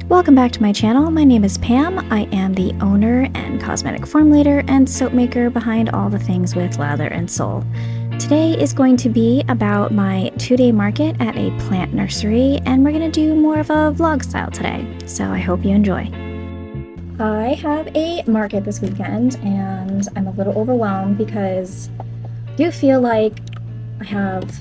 Welcome back to my channel. My name is Pam. I am the owner and cosmetic formulator and soap maker behind all the things with Lather and Soul. Today is going to be about my 2-day market at a plant nursery, and we're going to do more of a vlog style today, so I hope you enjoy. I have a market this weekend and I'm a little overwhelmed because I do feel like I have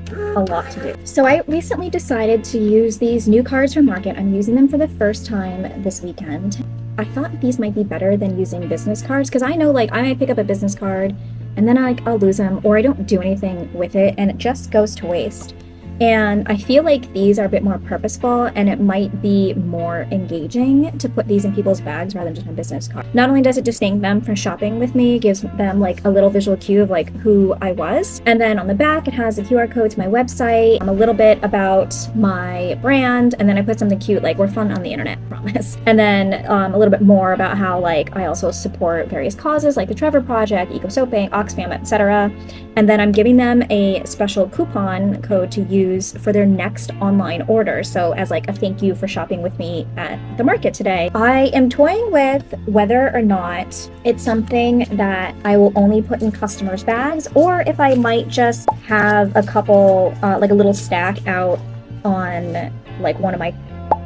a lot to do. So I recently decided to use these new cards from Market. I'm using them for the first time this weekend. I thought these might be better than using business cards because I know like I might pick up a business card and then I'll lose them or I don't do anything with it and it just goes to waste. And I feel like these are a bit more purposeful and it might be more engaging to put these in people's bags rather than just a business card. Not only does it distinct them from shopping with me, it gives them like a little visual cue of like who I was. And then on the back, it has a QR code to my website, a little bit about my brand, and then I put something cute like we're fun on the internet, promise. And then a little bit more about how like I also support various causes like the Trevor Project, Eco Soap Bank, Oxfam, etc. And then I'm giving them a special coupon code to use for their next online order. So as like a thank you for shopping with me at the market today. I am toying with whether or not it's something that I will only put in customers' bags or if I might just have a couple, like a little stack out on like one of my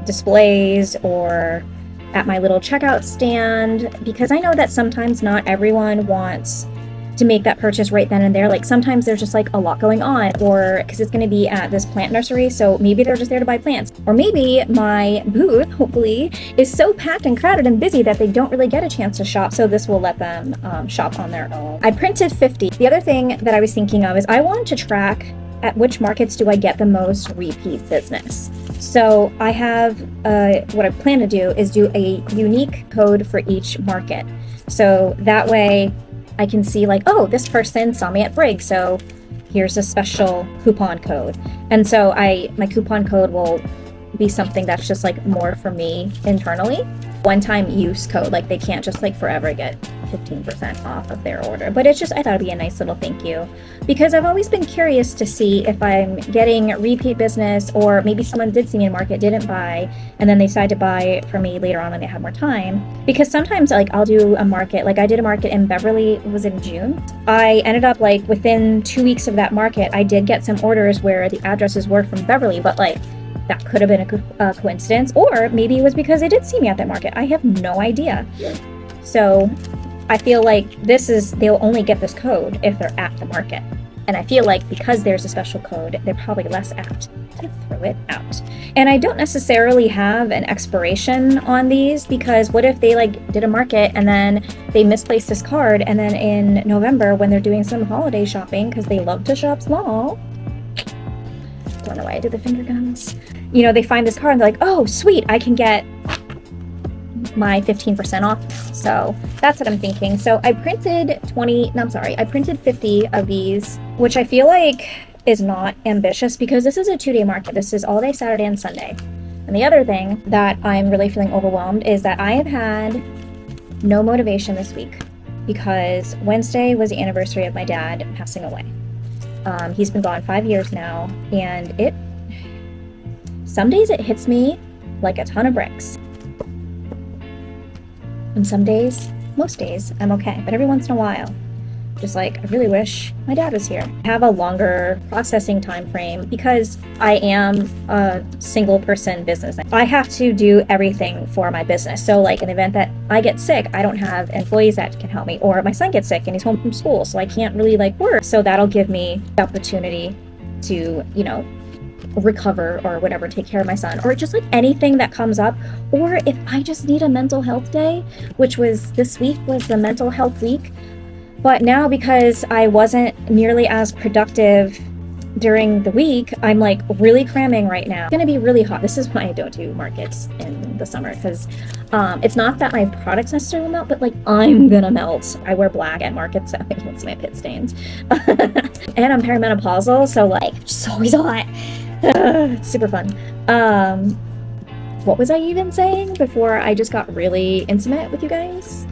displays or at my little checkout stand, because I know that sometimes not everyone wants to make that purchase right then and there. Like sometimes there's just like a lot going on, or because it's going to be at this plant nursery, so maybe they're just there to buy plants, or maybe my booth hopefully is so packed and crowded and busy that they don't really get a chance to shop, so this will let them shop on their own. I printed 50. The other thing that I was thinking of is I wanted to track at which markets do I get the most repeat business. So I have what I plan to do is do a unique code for each market, so that way I can see like, oh, this person saw me at Briggs, so here's a special coupon code. And so my coupon code will be something that's just like more for me internally. One-time use code, like they can't just like forever get 15% off of their order. But it's just, I thought it'd be a nice little thank you because I've always been curious to see if I'm getting repeat business or maybe someone did see me in market, didn't buy, and then they decide to buy for me later on when they have more time. Because sometimes like I'll do a market, like I did a market in Beverly, it was in June. I ended up like within 2 weeks of that market, I did get some orders where the addresses were from Beverly, but like that could have been a coincidence, or maybe it was because they did see me at that market. I have no idea. So I feel like they'll only get this code if they're at the market. And I feel like because there's a special code, they're probably less apt to throw it out. And I don't necessarily have an expiration on these, because what if they like did a market and then they misplaced this card, and then in November when they're doing some holiday shopping, because they love to shop small, don't know why I did the finger guns, you know, they find this card and they're like, oh sweet, I can get my 15% off. So that's what I'm thinking. So I printed 50 of these, which I feel like is not ambitious because this is a 2-day market. This is all day Saturday and Sunday. And the other thing that I'm really feeling overwhelmed is that I have had no motivation this week because Wednesday was the anniversary of my dad passing away. He's been gone 5 years now, and some days it hits me like a ton of bricks. And some days, most days, I'm okay. But every once in a while, just like, I really wish my dad was here. I have a longer processing time frame because I am a single person business. I have to do everything for my business. So like in the event that I get sick, I don't have employees that can help me, or my son gets sick and he's home from school, so I can't really like work. So that'll give me the opportunity to, you know, recover or whatever, take care of my son, or just like anything that comes up. Or if I just need a mental health day, which was this week was the mental health week. But now because I wasn't nearly as productive during the week, I'm like really cramming right now. It's gonna be really hot. This is why I don't do markets in the summer, because it's not that my products necessarily melt, but like I'm gonna melt. I wear black at markets so you can't see my pit stains. And I'm perimenopausal, so like it's just always hot. It's super fun. What was I even saying before I just got really intimate with you guys?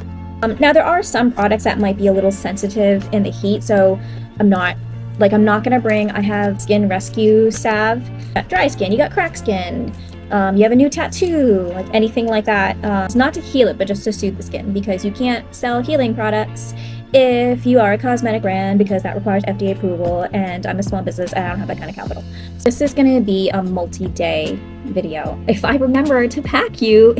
Now there are some products that might be a little sensitive in the heat, so I'm not gonna bring, I have skin rescue salve. You got dry skin, you got cracked skin, you have a new tattoo, like anything like that. It's not to heal it, but just to soothe the skin, because you can't sell healing products if you are a cosmetic brand, because that requires FDA approval, and I'm a small business and I don't have that kind of capital. So this is going to be a multi-day video. If I remember to pack you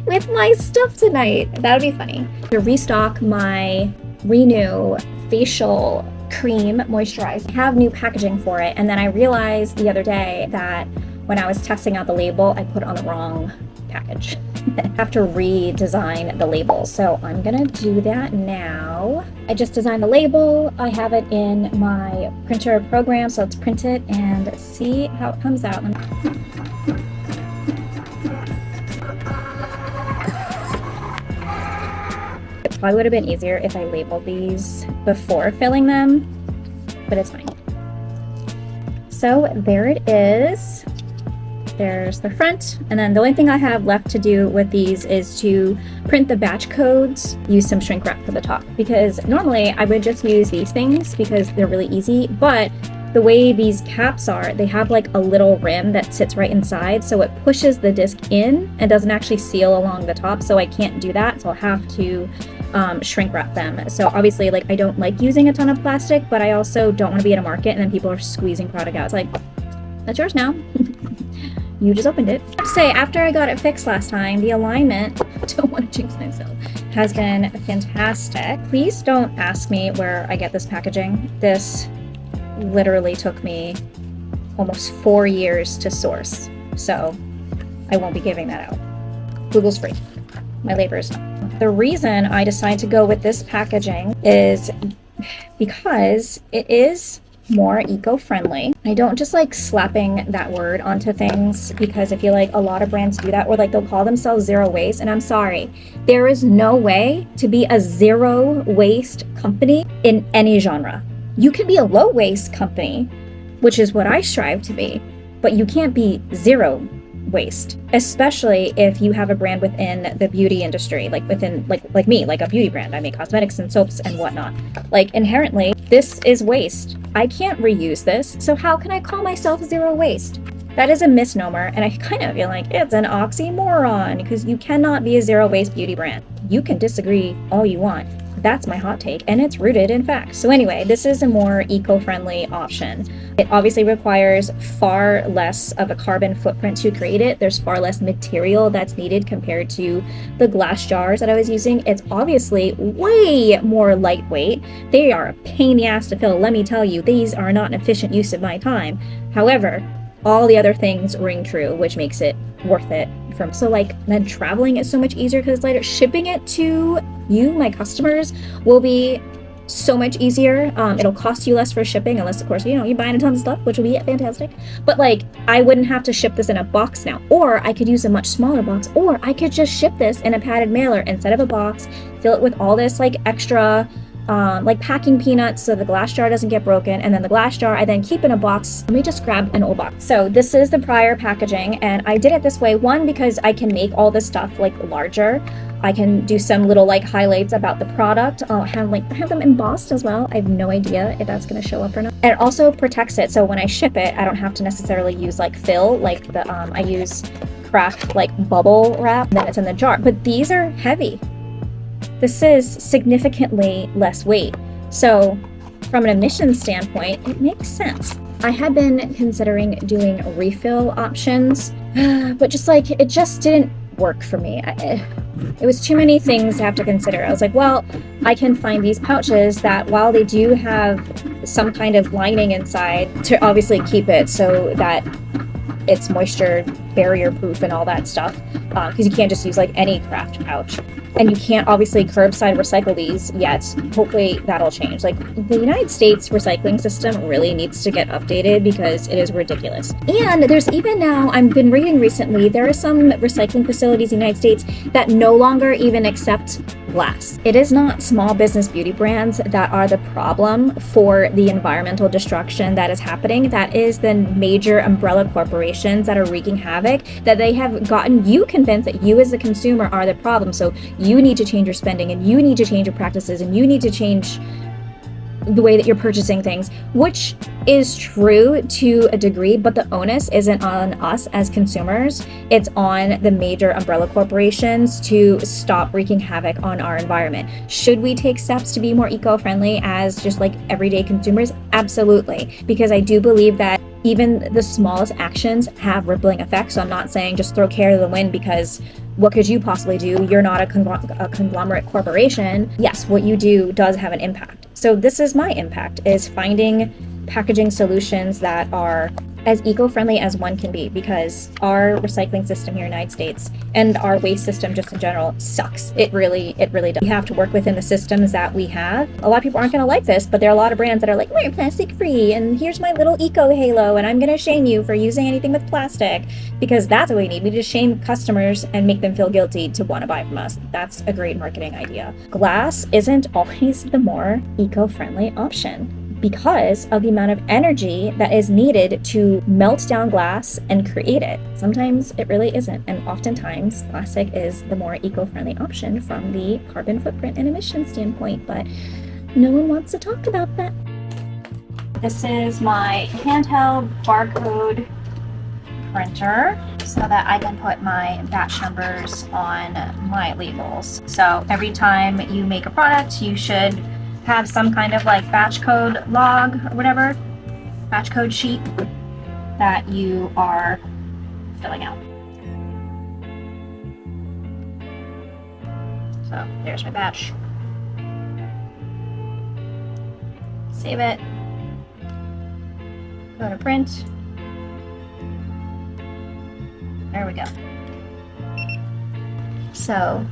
with my stuff tonight, that would be funny. To restock my Renew facial cream moisturizer. I have new packaging for it, and then I realized the other day that when I was testing out the label, I put on the wrong package. I have to redesign the label, so I'm gonna do that now. I just designed the label. I have it in my printer program, so let's print it and see how it comes out. It probably would have been easier if I labeled these before filling them, but it's fine. So there it is. There's the front, and then the only thing I have left to do with these is to print the batch codes, use some shrink wrap for the top, because normally I would just use these things because they're really easy, but the way these caps are, they have like a little rim that sits right inside, so it pushes the disc in and doesn't actually seal along the top, so I can't do that, so I'll have to shrink wrap them. So obviously, like, I don't like using a ton of plastic, but I also don't want to be in a market and then people are squeezing product out. It's like, that's yours now. You just opened it. I have to say, after I got it fixed last time, the alignment, don't want to jinx myself, has been fantastic. Please don't ask me where I get this packaging. This literally took me almost 4 years to source, so I won't be giving that out. Google's free. My labor is not. The reason I decided to go with this packaging is because it is more eco-friendly. I don't just like slapping that word onto things, because I feel like a lot of brands do that, or like they'll call themselves zero waste, and I'm sorry, there is no way to be a zero waste company in any genre. You can be a low waste company, which is what I strive to be, but you can't be zero waste, especially if you have a brand within the beauty industry, like within like me, like a beauty brand. I make cosmetics and soaps and whatnot. Like, inherently, this is waste. I can't reuse this, so how can I call myself zero waste? That is a misnomer, and I kind of feel like it's an oxymoron, because you cannot be a zero waste beauty brand. You can disagree all you want. That's my hot take, and it's rooted in fact. So anyway, this is a more eco-friendly option. It obviously requires far less of a carbon footprint to create it. There's far less material that's needed compared to the glass jars that I was using. It's obviously way more lightweight. They are a pain in the ass to fill. Let me tell you, these are not an efficient use of my time. However, all the other things ring true, which makes it worth it. So like, then traveling is so much easier because it's lighter. Shipping it to you, my customers, will be so much easier. It'll cost you less for shipping, unless of course, you're buying a ton of stuff, which will be fantastic. But like, I wouldn't have to ship this in a box now, or I could use a much smaller box, or I could just ship this in a padded mailer instead of a box, fill it with all this like extra like packing peanuts so the glass jar doesn't get broken, and then the glass jar I then keep in a box. Let me just grab an old box. So this is the prior packaging, and I did it this way, one, because I can make all this stuff like larger. I can do some little like highlights about the product. I'll have them embossed as well. I have no idea if that's going to show up or not. And it also protects it, so when I ship it, I don't have to necessarily use like fill, like the I use craft like bubble wrap, and then it's in the jar. But these are heavy. This is significantly less weight. So from an emissions standpoint, it makes sense. I had been considering doing refill options, but just like, it just didn't work for me. It was too many things to have to consider. I was like, well, I can find these pouches that, while they do have some kind of lining inside to obviously keep it so that it's moisture barrier proof and all that stuff, because you can't just use like any craft pouch, and you can't obviously curbside recycle these yet. Hopefully that'll change. Like, the United States recycling system really needs to get updated, because it is ridiculous. And there's even now, I've been reading recently, there are some recycling facilities in the United States that no longer even accept glass. It is not small business beauty brands that are the problem for the environmental destruction that is happening. That is the major umbrella corporations that are wreaking havoc, that they have gotten you convinced that you as the consumer are the problem. So you need to change your spending, and you need to change your practices, and you need to change the way that you're purchasing things, which is true to a degree, but the onus isn't on us as consumers. It's on the major umbrella corporations to stop wreaking havoc on our environment. Should we take steps to be more eco-friendly as just like everyday consumers? Absolutely, because I do believe that even the smallest actions have rippling effects. So I'm not saying just throw care to the wind, because what could you possibly do? You're not a conglomerate corporation. Yes, what you do does have an impact. So this is my impact, is finding packaging solutions that are as eco-friendly as one can be, because our recycling system here in the United States and our waste system just in general sucks. It really does. We have to work within the systems that we have. A lot of people aren't going to like this, but there are a lot of brands that are like, we're plastic free and here's my little eco halo and I'm going to shame you for using anything with plastic, because that's what we need. We need to shame customers and make them feel guilty to want to buy from us. That's a great marketing idea. Glass isn't always the more eco-friendly option, because of the amount of energy that is needed to melt down glass and create it. Sometimes it really isn't, and oftentimes plastic is the more eco-friendly option from the carbon footprint and emission standpoint, but no one wants to talk about that. This is my handheld barcode printer so that I can put my batch numbers on my labels. So every time you make a product, you should have some kind of like batch code log or whatever, batch code sheet that you are filling out. So there's my batch. Save it. Go to print. There we go. So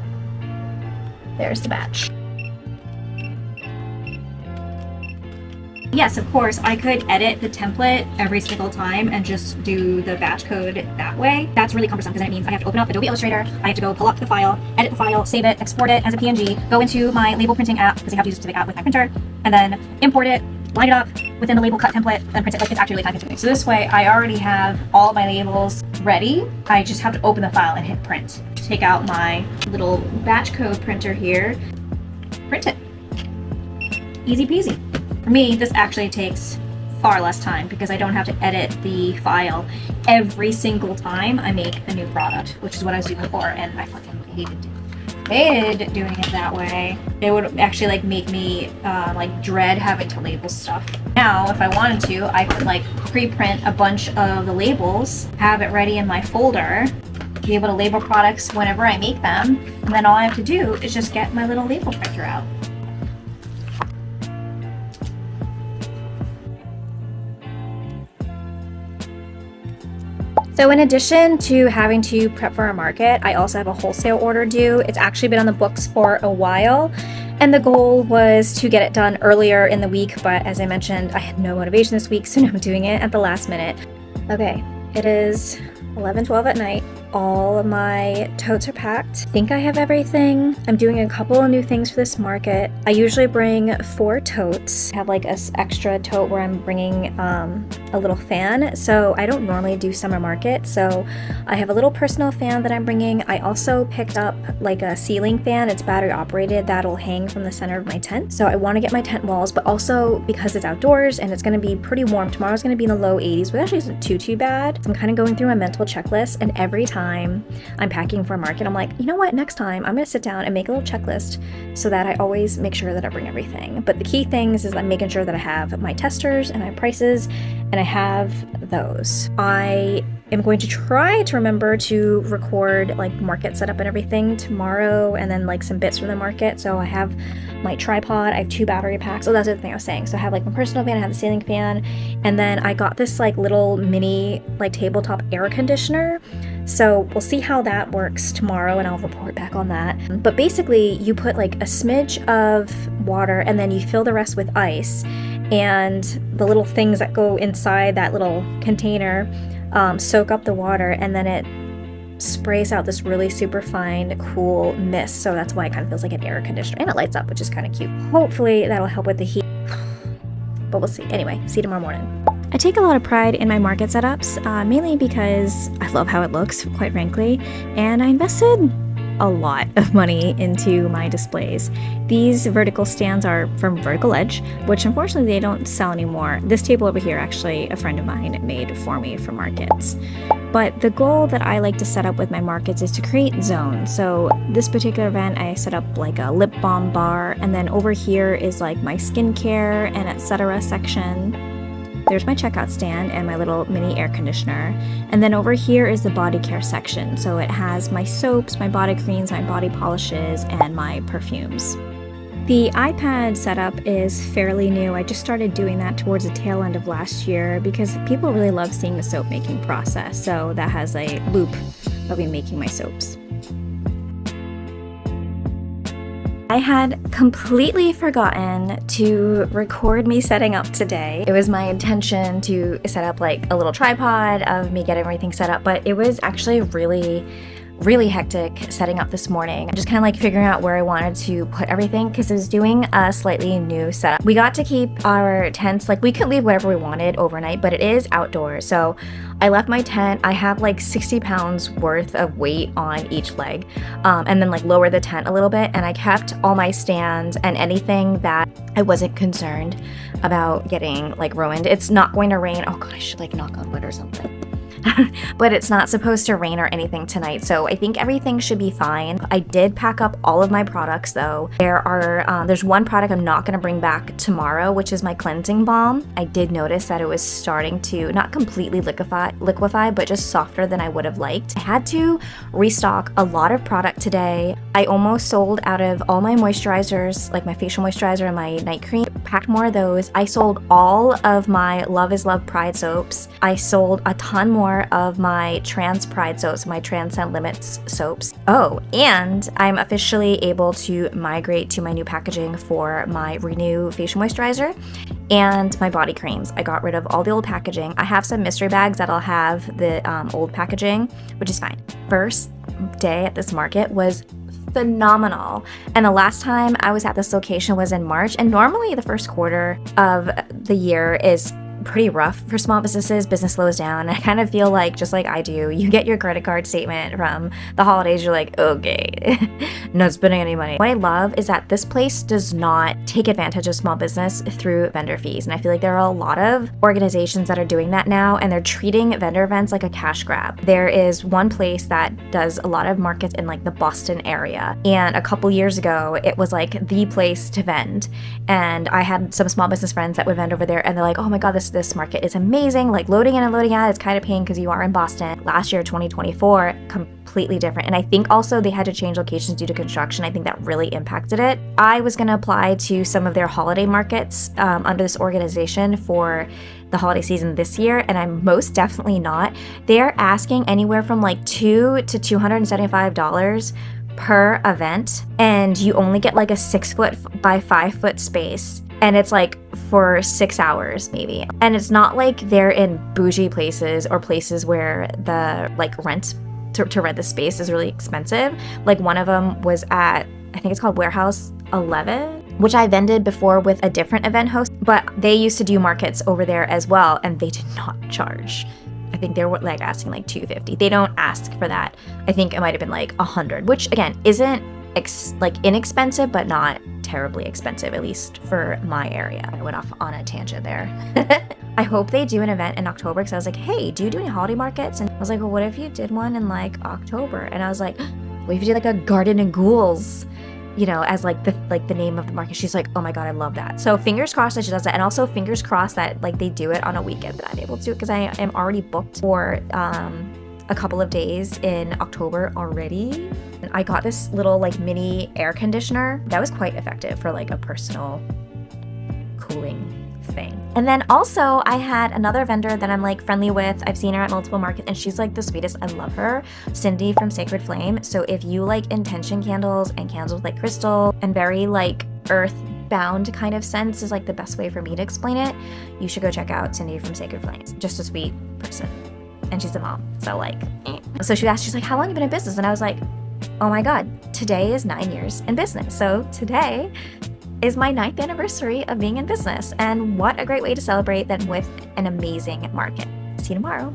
there's the batch. Yes, of course, I could edit the template every single time and just do the batch code that way. That's really cumbersome, because it means I have to open up Adobe Illustrator, I have to go pull up the file, edit the file, save it, export it as a PNG, go into my label printing app, because I have to use a specific app with my printer, and then import it, line it up within the label cut template, and print it. Like, it's actually really time consuming. So this way, I already have all of my labels ready. I just have to open the file and hit print. Take out my little batch code printer here, print it. Easy peasy. For me, this actually takes far less time, because I don't have to edit the file every single time I make a new product, which is what I was doing before, and I fucking hated doing it that way. It would actually like make me like dread having to label stuff. Now, if I wanted to, I could like pre-print a bunch of the labels, have it ready in my folder, be able to label products whenever I make them, and then all I have to do is just get my little label printer out. So in addition to having to prep for a market, I also have a wholesale order due. It's actually been on the books for a while, and the goal was to get it done earlier in the week, but as I mentioned, I had no motivation this week, so now I'm doing it at the last minute. Okay, it is 11:12 at night. All of my totes are packed. I think I have everything. I'm doing a couple of new things for this market. I usually bring 4 totes. I have like a extra tote where I'm bringing a little fan. So I don't normally do summer market. So I have a little personal fan that I'm bringing. I also picked up like a ceiling fan. It's battery operated, that'll hang from the center of my tent. So I want to get my tent walls, but also because it's outdoors and it's going to be pretty warm. Tomorrow's going to be in the low 80s, which actually isn't too bad. So I'm kind of going through my mental checklist, and every time I'm packing for a market, I'm like, you know what, next time I'm going to sit down and make a little checklist so that I always make sure that I bring everything. But the key things is I'm making sure that I have my testers and my prices, and I have those. I am going to try to remember to record like market setup and everything tomorrow, and then like some bits from the market. So I have my tripod, I have 2 battery packs. Oh, that's the other thing I was saying. So I have like my personal fan, I have the ceiling fan, and then I got this like little mini like tabletop air conditioner. So we'll see how that works tomorrow, and I'll report back on that. But basically you put like a smidge of water and then you fill the rest with ice, and the little things that go inside that little container soak up the water, and then it sprays out this really super fine, cool mist. So that's why it kind of feels like an air conditioner, and it lights up, which is kind of cute. Hopefully that'll help with the heat, but we'll see. Anyway, see you tomorrow morning. I take a lot of pride in my market setups, mainly because I love how it looks, quite frankly, and I invested a lot of money into my displays. These vertical stands are from Vertical Edge, which unfortunately they don't sell anymore. This table over here, actually, a friend of mine made for me for markets. But the goal that I like to set up with my markets is to create zones. So this particular event, I set up like a lip balm bar, and then over here is like my skincare and etc. section. There's my checkout stand and my little mini air conditioner. And then over here is the body care section. So it has my soaps, my body creams, my body polishes, and my perfumes. The iPad setup is fairly new. I just started doing that towards the tail end of last year because people really love seeing the soap making process. So that has a loop of me making my soaps. I had completely forgotten to record me setting up today. It was my intention to set up like a little tripod of me getting everything set up, but it was actually really hectic setting up this morning. Just kind of like figuring out where I wanted to put everything because I was doing a slightly new setup. We got to keep our tents, like we could leave whatever we wanted overnight, but it is outdoors. So I left my tent. I have like 60 pounds worth of weight on each leg, and then like lower the tent a little bit. And I kept all my stands and anything that I wasn't concerned about getting like ruined. It's not going to rain. Oh God, I should like knock on wood or something. But it's not supposed to rain or anything tonight, so I think everything should be fine. I did pack up all of my products though. There's one product I'm not going to bring back tomorrow, which is my cleansing balm. I did notice that it was starting to not completely liquefy, but just softer than I would have liked. I had to restock a lot of product today. I almost sold out of all my moisturizers, like my facial moisturizer and my night cream. Packed more of those. I sold all of my Love is Love Pride soaps. I sold a ton more of my Trans Pride soaps, my Transcend Limits soaps. Oh, and I'm officially able to migrate to my new packaging for my Renew facial moisturizer and my body creams. I got rid of all the old packaging. I have some mystery bags that'll have the old packaging, which is fine. First day at this market was phenomenal. And the last time I was at this location was in March, and normally the first quarter of the year is pretty rough for small businesses. Business slows down. I kind of feel like, just like I do, you get your credit card statement from the holidays, you're like, okay, not spending any money. What I love is that this place does not take advantage of small business through vendor fees. And I feel like there are a lot of organizations that are doing that now, and they're treating vendor events like a cash grab. There is one place that does a lot of markets in like the Boston area. And a couple years ago, it was like the place to vend. And I had some small business friends that would vend over there, and they're like, oh my God, this market is amazing. Like loading in and loading out is kind of pain because you are in Boston. Last year, 2024, completely different. And I think also they had to change locations due to construction. I think that really impacted it. I was going to apply to some of their holiday markets under this organization for the holiday season this year, and I'm most definitely not. They're asking anywhere from like $200 to $275 per event, and you only get like a 6 foot by 5 foot space. And it's like for 6 hours maybe. And it's not like they're in bougie places or places where the like rent to rent the space is really expensive. Like one of them was at, I think it's called Warehouse 11, which I vended before with a different event host, but they used to do markets over there as well, and they did not charge. I think they were like asking like $250. They don't ask for that. I think it might have been like $100, which again isn't like inexpensive, but not terribly expensive, at least for my area. I went off on a tangent there. I hope they do an event in October, because I was like, hey, do you do any holiday markets? And I was like, well, what if you did one in like October? And I was like, what if you did like a Garden and Ghouls, you know, as like the name of the market? She's like, oh my God, I love that. So fingers crossed that she does that, and also fingers crossed that like they do it on a weekend that I'm able to, because I am already booked for a couple of days in October already. And I got this little like mini air conditioner that was quite effective for like a personal cooling thing. And then also I had another vendor that I'm like friendly with. I've seen her at multiple markets, and she's like the sweetest. I love her. Cindy from Sacred Flame. So if you like intention candles and candles with like crystal and very like earth bound kind of scents is like the best way for me to explain it, you should go check out Cindy from Sacred Flames. Just a sweet person. And she's a mom. So like, So she asked, she's like, how long have you been in business? And I was like, oh my God, today is 9 years in business. So today is my 9th anniversary of being in business. And what a great way to celebrate than with an amazing market. See you tomorrow.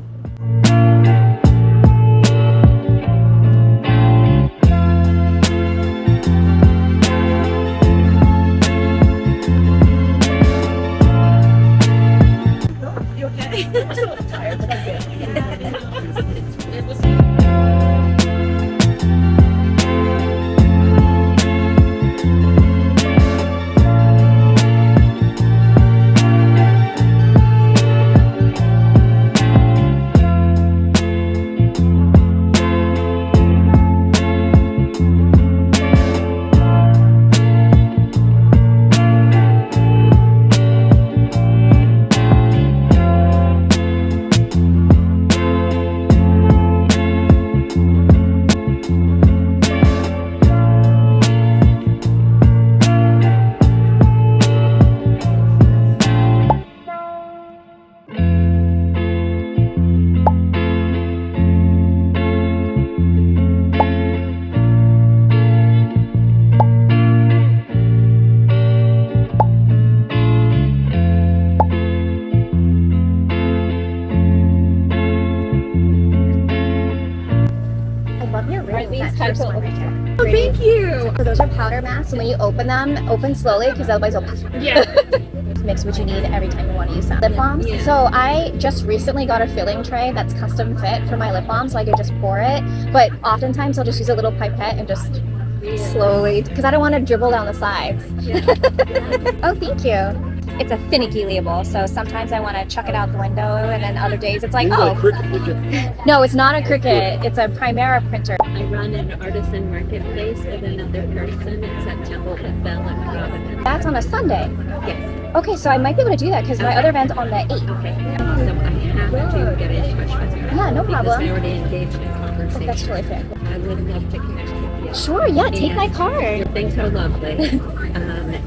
love your ring. These types of. Oh, thank you. So those are powder masks, and when you open them, open slowly because otherwise you'll mix what you need every time you want to use them. Lip balms. Yeah. So I just recently got a filling tray that's custom fit for my lip balm, so I could just pour it. But oftentimes I'll just use a little pipette and just slowly, because I don't want to dribble down the sides. Oh, thank you. It's a finicky label, so sometimes I want to chuck it out the window, and then other days it's like, oh. No, it's not a Cricut. It's a Primera printer. I run an artisan marketplace with another person. It's at Temple Bethel and Providence. That's on a Sunday. Yes. Okay, so I might be able to do that because my other event's on the 8th. Okay. So I have to get in touch with her. Yeah, no because problem. I already engaged in conversation. That's totally fair. I would love to connect with you. Sure, yeah, take my card. Things are lovely.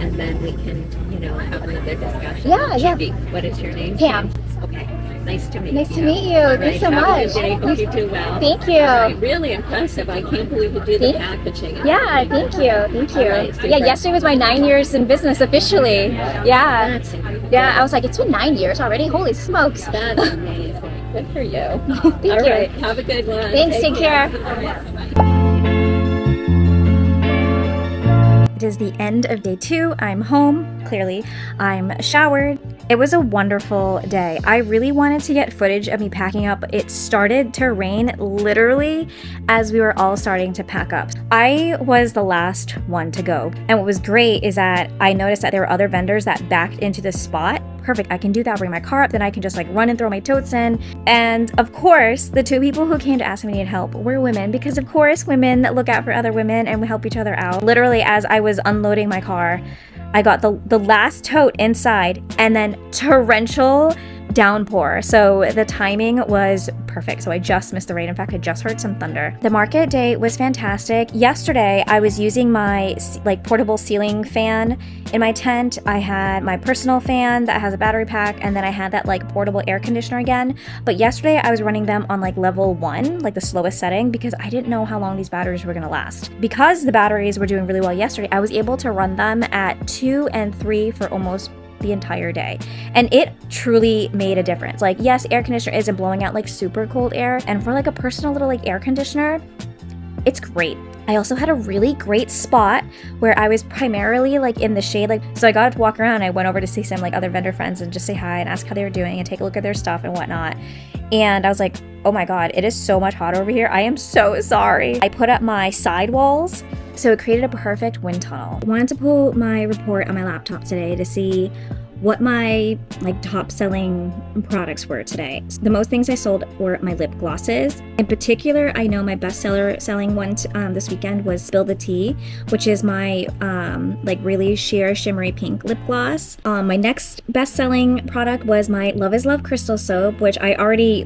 And then we can, have another discussion. Yeah. What is your name? Pam. Okay. Nice to meet you. Nice to meet you. Thanks so much. Hope you do well. Thank you. Really impressive. I can't believe you do the packaging. Yeah, thank you. Thank you. Right, yeah, yesterday was my 9 years in business officially. Yeah. That's incredible. Yeah, I was like, it's been 9 years already. Holy smokes. That's amazing. Good for you. Thank you. All right. Have a good one. Thanks. Take care. It is the end of day 2. I'm home, clearly. I'm showered. It was a wonderful day. I really wanted to get footage of me packing up. It started to rain literally as we were all starting to pack up. I was the last one to go. And what was great is that I noticed that there were other vendors that backed into the spot. Perfect, I can do that, bring my car up, then I can just run and throw my totes in. And of course, the 2 people who came to ask me to need help were women, because of course women look out for other women and we help each other out. Literally, as I was unloading my car, I got the last tote inside and then torrential downpour. So the timing was perfect. So I just missed the rain. In fact, I just heard some thunder. The market day was fantastic. Yesterday, I was using my portable ceiling fan in my tent. I had my personal fan that has a battery pack, and then I had that portable air conditioner again. But yesterday, I was running them on level 1, the slowest setting, because I didn't know how long these batteries were gonna last. Because the batteries were doing really well yesterday, I was able to run them at 2 and 3 for almost the entire day, and it truly made a difference. Yes, air conditioner isn't blowing out super cold air, and for a personal little air conditioner, it's great. I also had a really great spot where I was primarily in the shade, so I got up to walk around. I went over to see some other vendor friends and just say hi and ask how they were doing and take a look at their stuff and whatnot. And I was like, oh my god, it is so much hotter over here. I am so sorry. I put up my sidewalls, so it created a perfect wind tunnel. I wanted to pull my report on my laptop today to see what my top selling products were today. The most things I sold were my lip glosses. In particular, I know my best selling one this weekend was Spill the Tea, which is my really sheer shimmery pink lip gloss. My next best selling product was my Love is Love crystal soap, which I already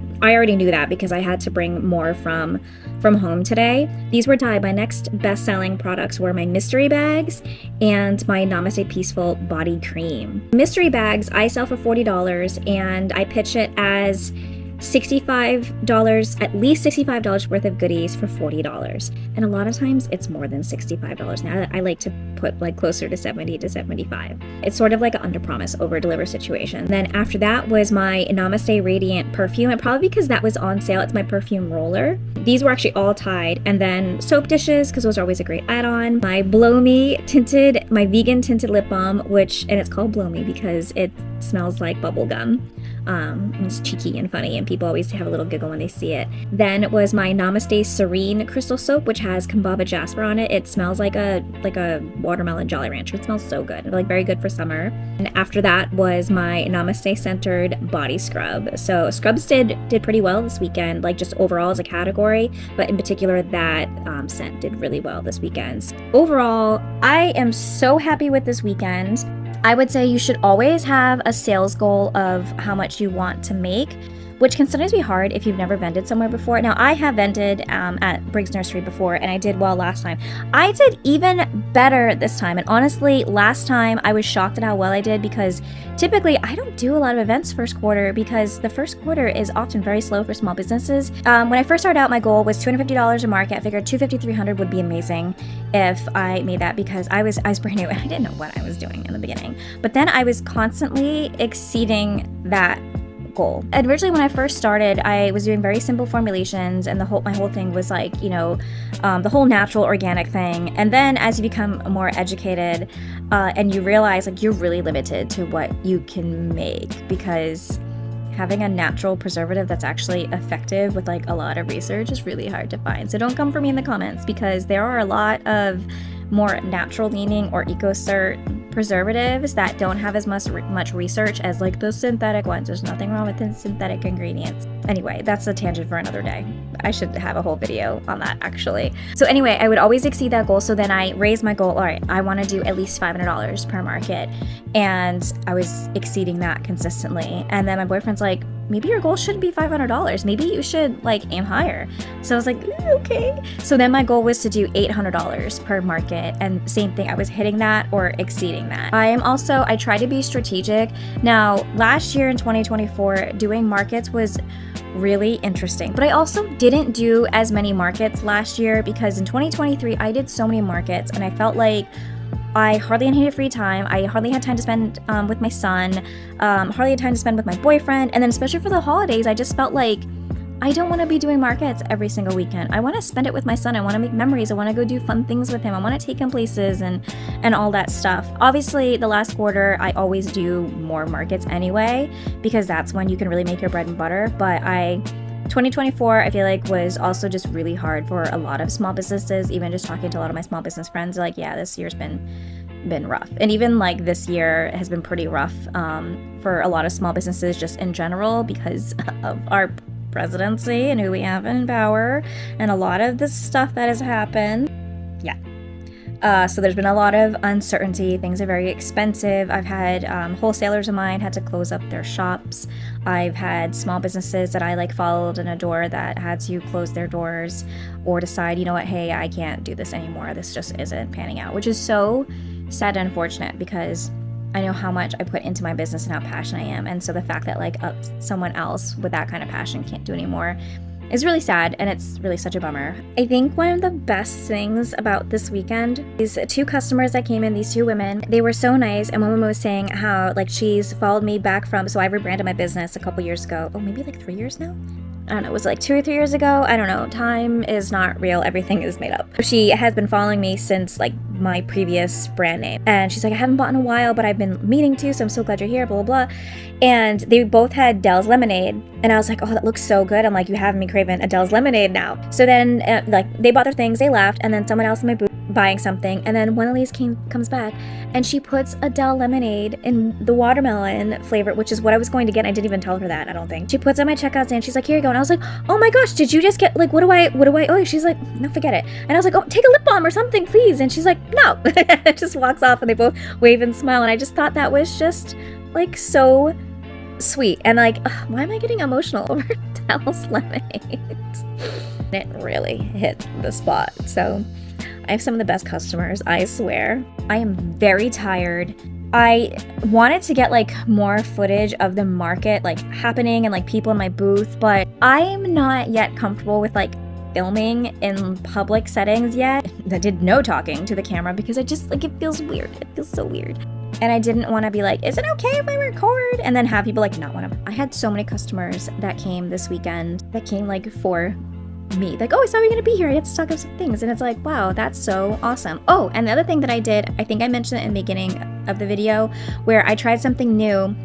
knew that because I had to bring more from home today. These were dyed. My next best selling products were my mystery bags and my Namaste Peaceful body cream. Mystery bags I sell for $40, and I pitch it as $65, at least $65 worth of goodies for $40. And a lot of times it's more than $65. Now I like to put closer to $70 to $75. It's sort of an under promise, over deliver situation. Then after that was my Namaste Radiant perfume, and probably because that was on sale, it's my perfume roller. These were actually all tied. And then soap dishes, because those are always a great add-on. My Blow Me tinted, my vegan tinted lip balm, and it's called Blow Me because it smells like bubble gum. It's cheeky and funny, and people always have a little giggle when they see it. Then it was my Namaste Serene crystal soap, which has Kambaba Jasper on it. It smells like a watermelon Jolly Rancher. It smells so good, very good for summer. And after that was my Namaste Centered body scrub. So scrubs did pretty well this weekend, just overall as a category, but in particular that scent did really well this weekend. Overall, I am so happy with this weekend. I would say you should always have a sales goal of how much you want to make, which can sometimes be hard if you've never vended somewhere before. Now, I have vended at Briggs Nursery before, and I did well last time. I did even better this time, and honestly, last time I was shocked at how well I did, because typically I don't do a lot of events first quarter, because the first quarter is often very slow for small businesses. When I first started out, my goal was $250 a market. I figured $250, $300 would be amazing if I made that, because I was brand new and I didn't know what I was doing in the beginning. But then I was constantly exceeding that goal. Originally, when I first started, I was doing very simple formulations, and my whole thing was like, the whole natural organic thing. And then as you become more educated, and you realize like you're really limited to what you can make, because having a natural preservative that's actually effective with like a lot of research is really hard to find. So don't come for me in the comments, because there are a lot of more natural leaning or eco-cert preservatives that don't have as much research as like the synthetic ones. There's nothing wrong with the synthetic ingredients. Anyway, that's a tangent for another day. I should have a whole video on that actually. So anyway, I would always exceed that goal. So then I raised my goal. All right, I want to do at least $500 per market. And I was exceeding that consistently. And then my boyfriend's like, maybe your goal shouldn't be $500. Maybe you should like aim higher. So I was like, okay. So then my goal was to do $800 per market. And same thing, I was hitting that or exceeding that. I try to be strategic. Now, last year in 2024, doing markets was really interesting. But I also didn't do as many markets last year, because in 2023, I did so many markets and I felt like I hardly had any free time. I hardly had time to spend with my son, hardly had time to spend with my boyfriend. And then especially for the holidays, I just felt like I don't want to be doing markets every single weekend. I want to spend it with my son. I want to make memories. I want to go do fun things with him. I want to take him places and all that stuff. Obviously, the last quarter, I always do more markets anyway, because that's when you can really make your bread and butter. But 2024, I feel like, was also just really hard for a lot of small businesses. Even just talking to a lot of my small business friends, like, yeah, this year's been rough. And even like this year has been pretty rough for a lot of small businesses just in general, because of our presidency and who we have in power and a lot of the stuff that has happened. Yeah. So there's been a lot of uncertainty. Things are very expensive. I've had wholesalers of mine had to close up their shops. I've had small businesses that I like followed and adore that had to close their doors or decide, you know what, hey, I can't do this anymore. This just isn't panning out, which is so sad and unfortunate, because I know how much I put into my business and how passionate I am. And so the fact that like someone else with that kind of passion can't do anymore is really sad, and it's really such a bummer. I think one of the best things about this weekend is 2 customers that came in, these 2 women. They were so nice, and one woman was saying how like she's followed me back from, so I rebranded my business a couple years ago. Oh, maybe like 3 years now? I don't know, was it like 2 or 3 years ago? I don't know. Time is not real. Everything is made up. She has been following me since like my previous brand name. And she's like, I haven't bought in a while, but I've been meaning to, so I'm so glad you're here, blah, blah, blah. And they both had Dell's Lemonade. And I was like, oh, that looks so good. I'm like, you have me craving a Dell's Lemonade now. So then like they bought their things, they left, and then someone else in my booth buying something, and then one of these comes back and she puts a Dell lemonade in the watermelon flavor, which is what I was going to get. I didn't even tell her that, I don't think. She puts on my checkout stand, she's like, here you go. And I was like, oh my gosh, did you just get, like, what do I oh, she's like, no, forget it. And I was like, oh, take a lip balm or something, please. And she's like, no. Just walks off, and they both wave and smile. And I just thought that was just like so sweet. And like, ugh, why am I getting emotional over Dell's lemonade? It really hit the spot. So I have some of the best customers, I swear. I am very tired. I wanted to get like more footage of the market like happening and like people in my booth, but I'm not yet comfortable with like filming in public settings yet. I did no talking to the camera because I just like, it feels weird. It feels so weird. And I didn't want to be like, is it okay if I record? And then have people like not want to. I had so many customers that came this weekend that came like for me, like, oh, I saw you're gonna be here, I get to talk about some things. And it's like, wow, that's so awesome. Oh, and the other thing that I did, I think I mentioned it in the beginning of the video, where I tried something new,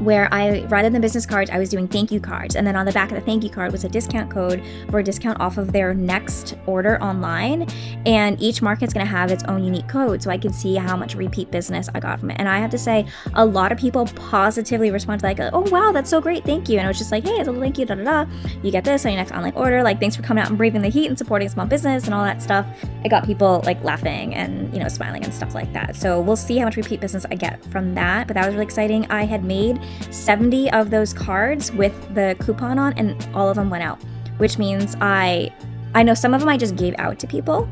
where I, rather than business cards, I was doing thank you cards. And then on the back of the thank you card was a discount code for a discount off of their next order online. And each market's gonna have its own unique code, so I could see how much repeat business I got from it. And I have to say, a lot of people positively responded like, oh wow, that's so great, thank you. And I was just like, hey, it's a little thank you, da da da. You get this on your next online order. Like, thanks for coming out and braving the heat and supporting small business and all that stuff. I got people like laughing and, you know, smiling and stuff like that. So we'll see how much repeat business I get from that. But that was really exciting. I had made 70 of those cards with the coupon on, and all of them went out, which means I know some of them I just gave out to people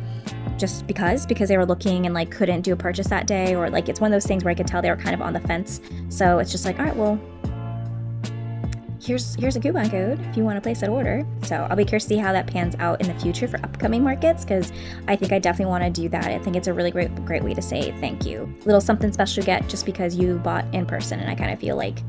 just because they were looking and like couldn't do a purchase that day, or like it's one of those things where I could tell they were kind of on the fence. So it's just like, all right, well, here's a coupon code if you want to place that order. So I'll be curious to see how that pans out in the future for upcoming markets, because I think I definitely want to do that. I think it's a really great way to say thank you. Little something special you get just because you bought in person, and I kind of feel like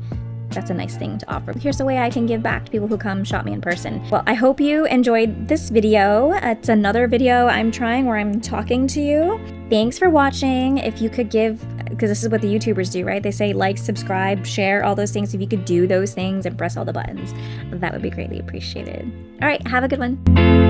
that's a nice thing to offer. Here's a way I can give back to people who come shop me in person. Well, I hope you enjoyed this video. It's another video I'm trying where I'm talking to you. Thanks for watching. If you could give, because this is what the YouTubers do, right? They say like, subscribe, share, all those things. If you could do those things and press all the buttons, that would be greatly appreciated. All right, have a good one.